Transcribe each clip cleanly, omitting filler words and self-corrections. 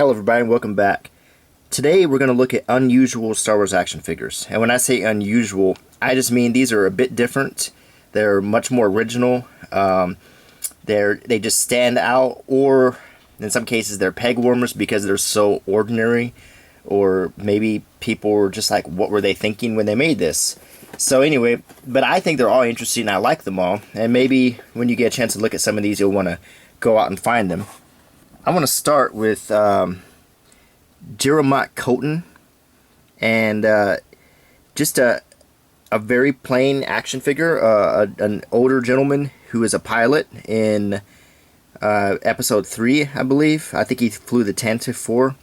Hello everybody and welcome back. Today we're going to look at unusual Star Wars action figures. And when I say unusual, I just mean these are a bit different. They're much more original. They just stand out, or in some cases they're peg warmers because they're so ordinary, or maybe people were just like, what were they thinking when they made this? So anyway, but I think they're all interesting and I like them all. And maybe when you get a chance to look at some of these, you'll want to go out and find them. I want to start with Jeremiah Colton, and just a very plain action figure, an older gentleman who is a pilot in episode 3, I believe. I think he flew the Tantive 4.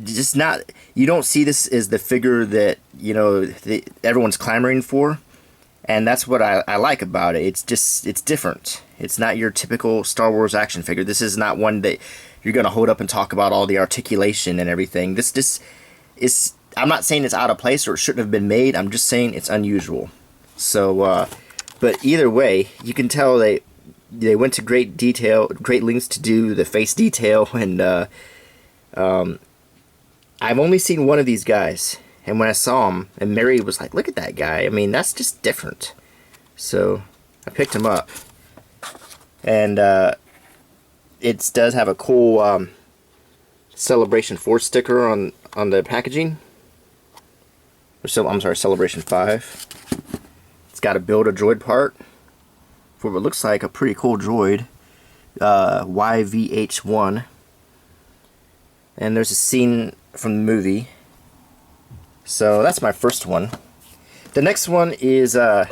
Just not, you don't see this as the figure that, you know, everyone's clamoring for. And that's what I like about it. It's different. It's not your typical Star Wars action figure. This is not one that you're going to hold up and talk about all the articulation and everything. This is, I'm not saying it's out of place or it shouldn't have been made. I'm just saying it's unusual. So, but either way, you can tell they went to great lengths to do the face detail. And I've only seen one of these guys. And when I saw him, and Mary was like, look at that guy. I mean, that's just different. So I picked him up. And it does have a cool Celebration 4 sticker on the packaging. So, I'm sorry, Celebration 5. It's got a Build-A-Droid part for what looks like a pretty cool droid. YVH1. And there's a scene from the movie. So that's my first one. The next one is the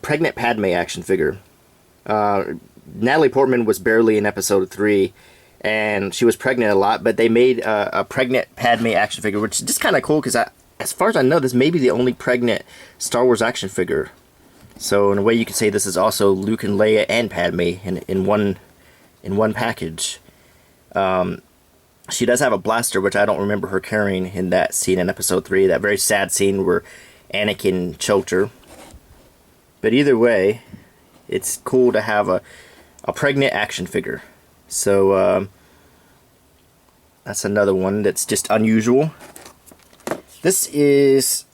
pregnant Padme action figure. Natalie Portman was barely in episode 3, and she was pregnant a lot, but they made a pregnant Padme action figure, which is just kind of cool because, as far as I know, this may be the only pregnant Star Wars action figure. So in a way, you could say this is also Luke and Leia and Padme in one package. She does have a blaster, which I don't remember her carrying in that scene in episode 3, that very sad scene where Anakin choked her. But either way, it's cool to have a pregnant action figure. So that's another one that's just unusual. This is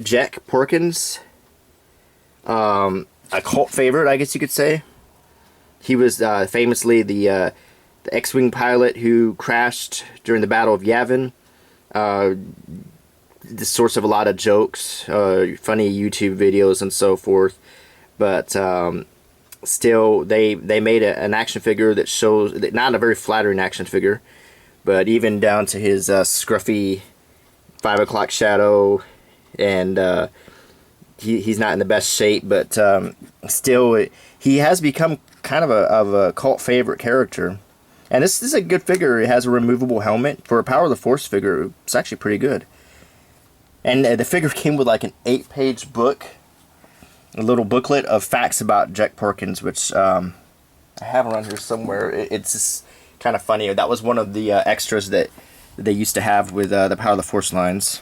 Jack Porkins, a cult favorite, I guess you could say. He was famously the X-Wing pilot who crashed during the Battle of Yavin. The source of a lot of jokes, funny YouTube videos and so forth. But still, they made an action figure that shows, not a very flattering action figure, but even down to his scruffy 5 o'clock shadow, and he's not in the best shape, but still, he has become kind of a cult favorite character. And this is a good figure. It has a removable helmet. For a Power of the Force figure, it's actually pretty good. And the figure came with like an 8-page book, a little booklet of facts about Jack Porkins, which I have around here somewhere. It's just kind of funny. That was one of the extras that they used to have with the Power of the Force lines.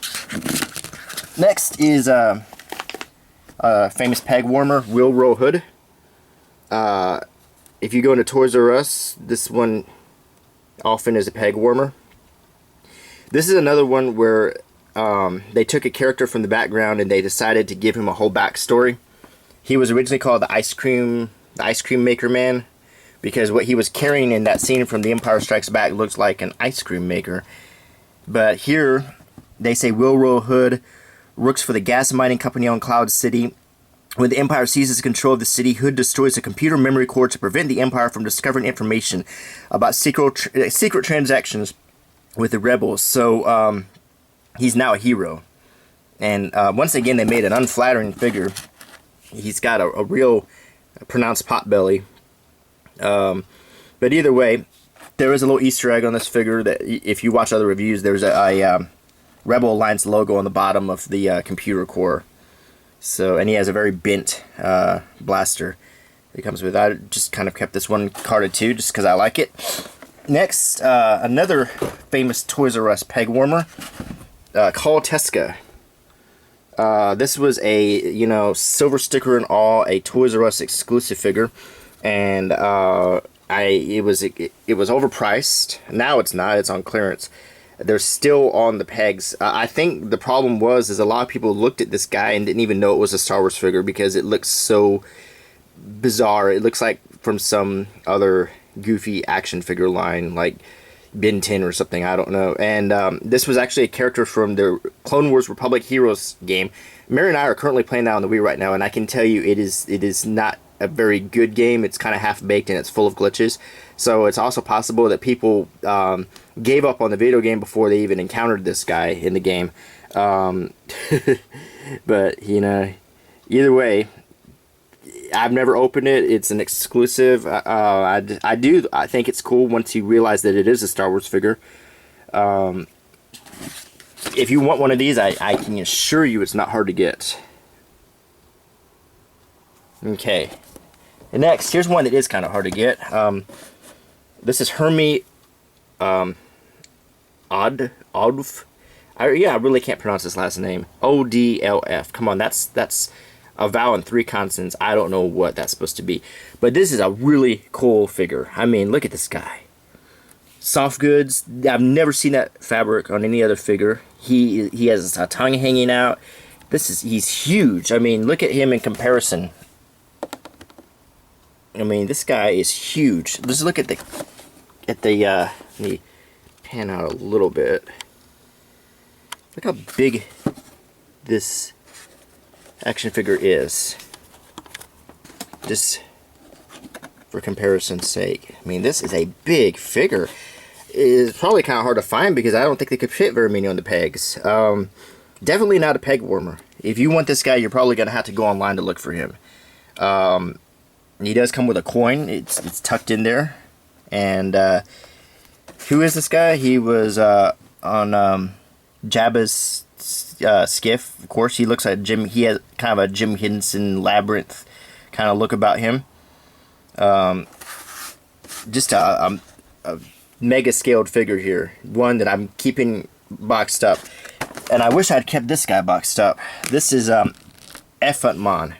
Next is famous peg warmer, Willrow Hood. If you go into Toys R Us, this one often is a peg warmer. This is another one where they took a character from the background and they decided to give him a whole backstory. He was originally called the Ice Cream Maker Man because what he was carrying in that scene from The Empire Strikes Back looks like an ice cream maker. But here, they say Willrow Hood works for the gas mining company on Cloud City. When the Empire seizes control of the city, Hood destroys a computer memory core to prevent the Empire from discovering information about secret transactions with the rebels. So, he's now a hero. And once again, they made an unflattering figure. He's got a real pronounced pot belly. But either way, there is a little Easter egg on this figure that if you watch other reviews, there's a Rebel Alliance logo on the bottom of the computer core. So, and he has a very bent blaster that comes with. I just kind of kept this one carded too, just because I like it. Next, another famous Toys R Us peg warmer, Call Tesca. This was a, silver sticker and all, a Toys R Us exclusive figure. And I it was overpriced. Now it's not. It's on clearance. They're still on the pegs. I think the problem was is a lot of people looked at this guy and didn't even know it was a Star Wars figure because it looks so bizarre. It looks like from some other goofy action figure line like Ben 10 or something. I don't know. And this was actually a character from the Clone Wars Republic Heroes game. Mary and I are currently playing that on the Wii right now, and I can tell you it is not a very good game. It's kind of half-baked and it's full of glitches. So it's also possible that people gave up on the video game before they even encountered this guy in the game. But, you know, either way, I've never opened it. It's an exclusive. I think it's cool once you realize that it is a Star Wars figure. If you want one of these, I can assure you it's not hard to get. Okay. And next, here's one that is kind of hard to get. This is Hermie Odf. I really can't pronounce his last name. Odlf. Come on, that's a vowel and 3 consonants. I don't know what that's supposed to be. But this is a really cool figure. I mean, look at this guy. Soft goods. I've never seen that fabric on any other figure. He has a tongue hanging out. He's huge. I mean, look at him in comparison. I mean, this guy is huge. Let's look at let me pan out a little bit. Look how big this action figure is. Just for comparison's sake. I mean, this is a big figure. It's probably kind of hard to find because I don't think they could fit very many on the pegs. Definitely not a peg warmer. If you want this guy, you're probably going to have to go online to look for him. He does come with a coin. It's tucked in there. And who is this guy? He was on Jabba's skiff. Of course, he looks like Jim. He has kind of a Jim Henson Labyrinth kind of look about him. Just a mega scaled figure here. One that I'm keeping boxed up. And I wish I'd kept this guy boxed up. This is Effant Mon.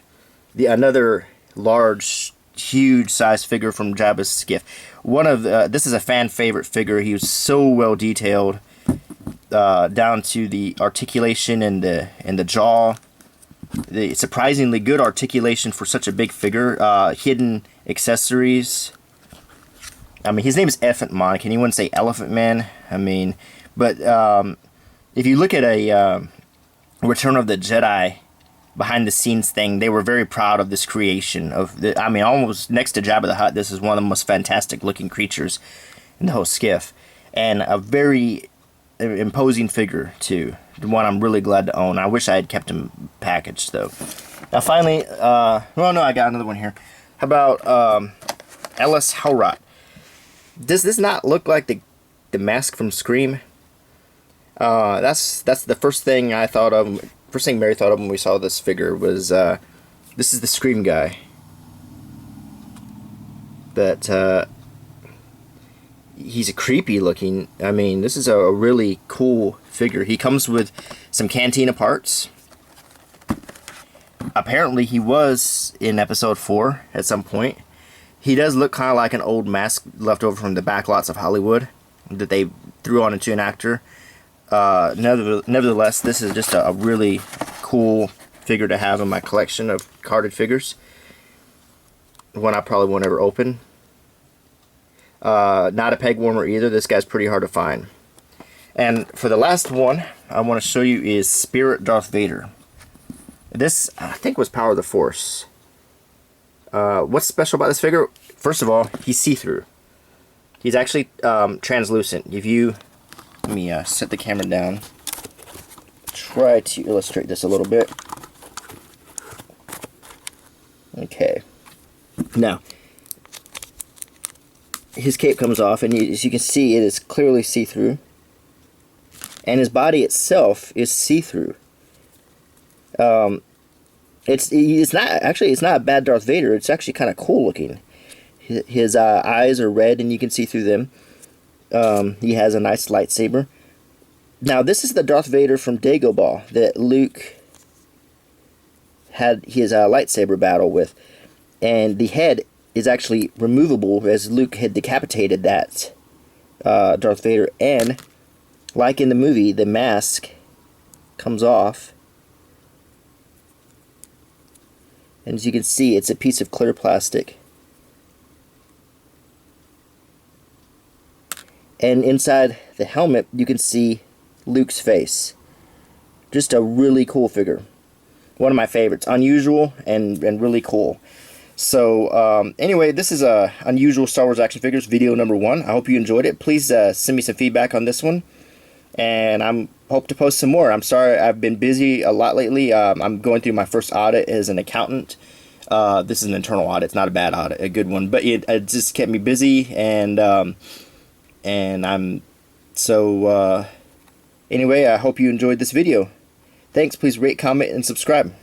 Another large, huge size figure from Jabba's skiff. This is a fan favorite figure. He was so well detailed, down to the articulation and the jaw. The surprisingly good articulation for such a big figure. Hidden accessories. I mean, his name is Effant Mon. Can anyone say Elephant Man? I mean, but if you look at a Return of the Jedi behind the scenes thing, they were very proud of this creation. I mean, almost next to Jabba the Hutt, this is one of the most fantastic looking creatures in the whole skiff. And a very imposing figure, too. The one I'm really glad to own. I wish I had kept him packaged, though. Now, finally, well, no, I got another one here. How about Ellis Howrot? Does this not look like the mask from Scream? That's the first thing I thought of. First thing Mary thought of when we saw this figure was this is the Scream guy. That he's a creepy looking. I mean, this is a really cool figure. He comes with some Cantina parts. Apparently, he was in episode 4 at some point. He does look kind of like an old mask left over from the backlots of Hollywood that they threw on into an actor. Nevertheless, this is just a really cool figure to have in my collection of carded figures. One I probably won't ever open. Not a peg warmer either. This guy's pretty hard to find. And for the last one I want to show you is Spirit Darth Vader. This, I think, was Power of the Force. What's special about this figure? First of all, he's see-through. He's actually translucent. If you... Let me set the camera down. Try to illustrate this a little bit. Okay. Now, his cape comes off, and as you can see, it is clearly see-through. And his body itself is see-through. It's not a bad Darth Vader. It's actually kind of cool looking. His eyes are red, and you can see through them. He has a nice lightsaber. Now, this is the Darth Vader from Dagobah that Luke had his lightsaber battle with. And the head is actually removable, as Luke had decapitated that Darth Vader, and like in the movie, the mask comes off, and as you can see, it's a piece of clear plastic. And inside the helmet, you can see Luke's face. Just a really cool figure. One of my favorites. Unusual and really cool. So, anyway, this is Unusual Star Wars Action Figures video number 1. I hope you enjoyed it. Please send me some feedback on this one. And I hope to post some more. I'm sorry, I've been busy a lot lately. I'm going through my first audit as an accountant. This is an internal audit. It's not a bad audit, a good one. But it just kept me busy, and I'm so anyway, I hope you enjoyed this video. Thanks. Please rate, comment, and subscribe.